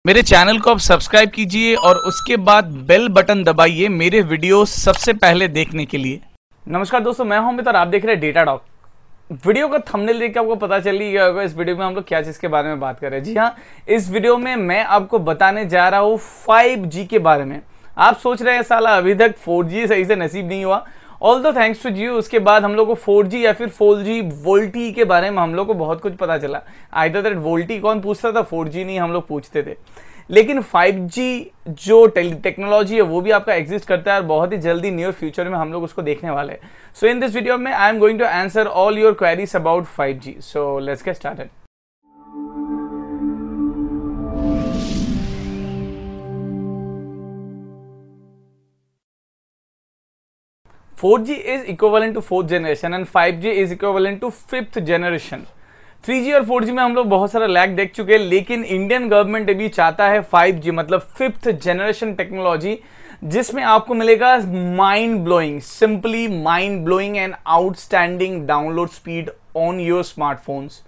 मेरे चैनल को आप सब्सक्राइब कीजिए और उसके बाद बेल बटन दबाइए मेरे वीडियो सबसे पहले देखने के लिए। नमस्कार दोस्तों, मैं हूं अमित और आप देख रहे हैं डेटा डॉक। वीडियो का थंबनेल देख के आपको पता चल ही गया होगा इस वीडियो में हम लोग क्या चीज के बारे में बात कर रहे हैं। जी हाँ, इस वीडियो में मैं आपको बताने जा रहा हूँ 5G के बारे में। आप सोच रहे हैं साला अभी तक 4G सही से नसीब नहीं हुआ। ऑल्दो थैंक्स टू जियो उसके बाद हम लोग को 4G या फिर 4G वोल्टी के बारे में हम लोग को बहुत कुछ पता चला। आइदर दैट वोल्टी कौन पूछता था, 4G नहीं हम लोग पूछते थे। लेकिन 5G जो टेक्नोलॉजी है वो भी आपका एग्जिस्ट करता है और बहुत ही जल्दी नियर फ्यूचर में हम लोग उसको देखने वाले हैं। सो इन दिस वीडियो में I am going to answer all your queries about 5G। So let's get started. "4G is equivalent to 4th generation and 5G is equivalent to 5th generation। 3G और 4G में हम लोग बहुत सारा lag देख चुके हैं, लेकिन इंडियन गवर्नमेंट अभी चाहता है 5G मतलब 5th जनरेशन टेक्नोलॉजी, जिसमें आपको मिलेगा mind blowing, simply mind blowing and outstanding download speed on your smartphones.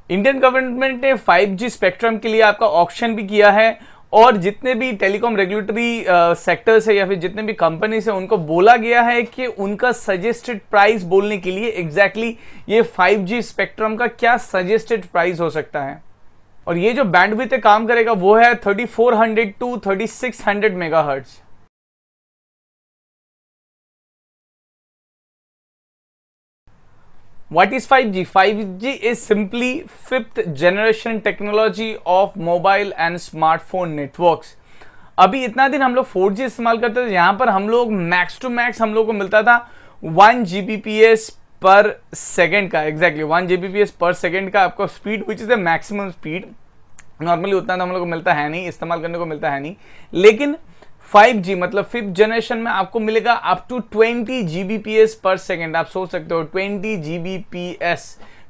Indian government ने 5G स्पेक्ट्रम के लिए आपका ऑक्शन भी किया है और जितने भी टेलीकॉम रेगुलेटरी सेक्टर्स है या फिर जितने भी कंपनीज है उनको बोला गया है कि उनका सजेस्टेड प्राइस बोलने के लिए एग्जैक्टली ये 5G स्पेक्ट्रम का क्या सजेस्टेड प्राइस हो सकता है। और ये जो बैंडविड्थ काम करेगा वो है 3400 to 3600 megahertz. What is 5G? 5G is simply 5th generation technology of mobile and smartphone networks। अभी इतना दिन हम लोग 4G इस्तेमाल करते थे, यहाँ पर हम लोग मैक्स टू मैक्स हम लोग को मिलता था 1 Gbps पर सेकेंड का, एग्जैक्टली 1 Gbps पर सेकेंड का आपका speed which is the maximum speed. Normally उतना तो हम लोग को मिलता है नहीं, इस्तेमाल करने को मिलता है नहीं। लेकिन 5G मतलब 5th जनरेशन में आपको मिलेगा अप टू 20 Gbps पर सेकेंड। आप सोच सकते हो 20 Gbps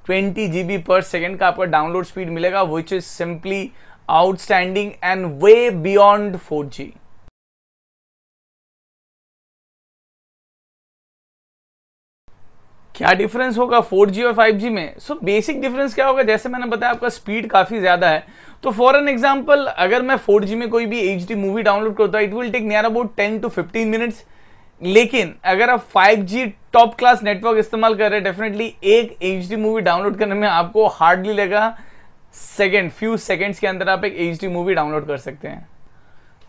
20 GB पर सेकेंड का आपका डाउनलोड स्पीड मिलेगा, which is simply outstanding and way beyond 4G। क्या डिफरेंस होगा 4G और 5G में? सो बेसिक डिफरेंस क्या होगा, जैसे मैंने बताया आपका स्पीड काफी ज्यादा है। तो फॉर एन एग्जांपल अगर मैं 4G में कोई भी HD मूवी डाउनलोड करता हूं, it will take near about 10 to 15 minutes. लेकिन अगर आप 5G टॉप क्लास नेटवर्क इस्तेमाल कर रहे हैं, डेफिनेटली एक HD मूवी डाउनलोड करने में आपको हार्डली लगेगा सेकेंड, फ्यू सेकेंड्स के अंदर आप एक HD मूवी डाउनलोड कर सकते हैं।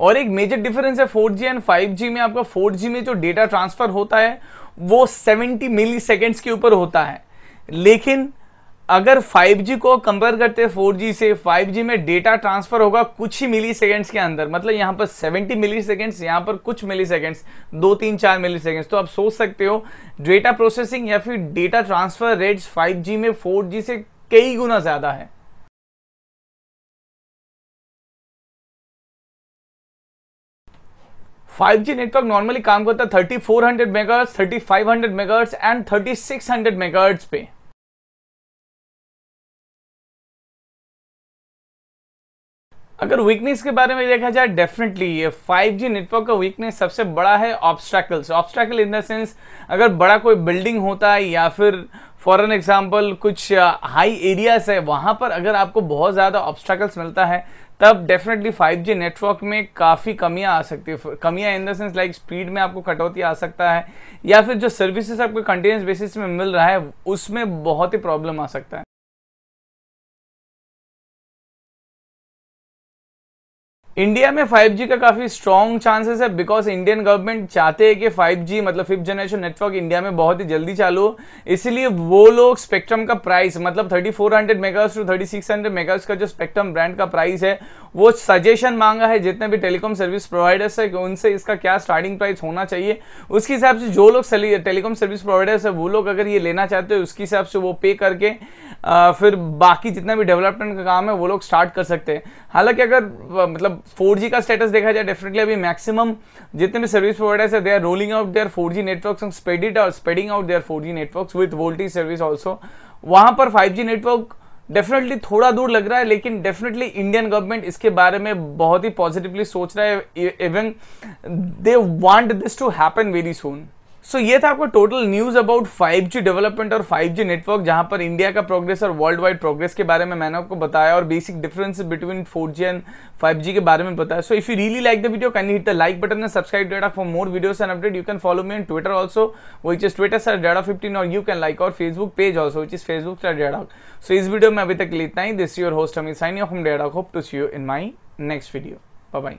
और एक मेजर डिफरेंस है 4G एंड 5G में। आपका 4G में जो डेटा ट्रांसफर होता है वो 70 मिली सेकेंड्स के ऊपर होता है, लेकिन अगर 5G को कंपेयर करते हैं 4G से, 5G में डेटा ट्रांसफर होगा कुछ ही मिली सेकेंड्स के अंदर। मतलब यहाँ पर 70 मिली सेकेंड्स, यहाँ पर कुछ मिली सेकेंड्स, 2 3 4 मिली सेकेंड्स। तो आप सोच सकते हो डेटा प्रोसेसिंग या फिर डेटा ट्रांसफर रेट्स 5G में 4G से कई गुना ज्यादा है। "5G नेटवर्क नॉर्मली काम करता है 3400 मेगाहर्ट्ज, 3500 मेगाहर्ट्ज एंड 3600 मेगाहर्ट्ज पे। अगर वीकनेस के बारे में देखा जाए, डेफिनेटली ये 5G नेटवर्क का वीकनेस सबसे बड़ा है ऑब्स्ट्रैकल्स। ऑब्स्ट्रैकल इन द सेंस अगर बड़ा कोई बिल्डिंग होता है या फिर फॉर एन एग्जांपल कुछ हाई एरियाज है, वहां पर अगर आपको बहुत ज्यादा ऑब्स्ट्रैकल्स मिलता है तब डेफिनेटली 5G नेटवर्क में काफी कमियां आ सकती है। कमियां in the sense like speed में आपको कटौती आ सकता है या फिर जो सर्विसेज आपको कंटिन्यूअस बेसिस में मिल रहा है उसमें बहुत ही प्रॉब्लम आ सकता है। इंडिया में 5G का काफी स्ट्रॉन्ग चांसेस है, बिकॉज इंडियन गवर्नमेंट चाहते हैं कि 5G मतलब 5th जनरेशन नेटवर्क इंडिया में बहुत ही जल्दी चालू हो। इसीलिए वो लोग स्पेक्ट्रम का प्राइस मतलब 3400 मेगाहर्ट्ज टू 3600 मेगाहर्ट्ज का जो स्पेक्ट्रम ब्रांड का प्राइस है वो सजेशन मांगा है जितने भी टेलीकॉम सर्विस प्रोवाइडर्स है कि उनसे इसका क्या स्टार्टिंग प्राइस होना चाहिए। उसके हिसाब से जो लोग टेलीकॉम सर्विस प्रोवाइडर्स है वो लोग अगर ये लेना चाहते हो उसके हिसाब से वो पे करके फिर बाकी जितना भी डेवलपमेंट का काम है वो लोग स्टार्ट कर सकते हैं। हालांकि अगर मतलब 4G का स्टेटस देखा जाए, डेफिनेटली अभी मैक्सिमम जितने भी सर्विस प्रोवाइडर्स है they are rolling out their 4G networks and spreading out their 4G networks with voltage service also. वहां पर 5G नेटवर्क डेफिनेटली थोड़ा दूर लग रहा है, लेकिन डेफिनेटली इंडियन गवर्नमेंट इसके बारे में बहुत ही पॉजिटिवली सोच रहा है। Even they want this to happen very soon. So ये था आपका total news about 5G development और 5G नेटवर्क, जहां पर इंडिया का प्रोग्रेस और वर्ल्ड वाइड प्रोग्रेस के बारे में मैंने आपको बताया और basic difference between 4G and 5G के बारे में बताया. So if you really like the video, kindly hit the like button and subscribe to Data for more videos and update. You can follow me on Twitter also, which is Twitter/Data15, or you can like our Facebook page also, which is Facebook/Data. So इस video में अभी तक के लिए इतना ही. This your host Amit signing off from Data. Hope to see you in my next video. Bye bye.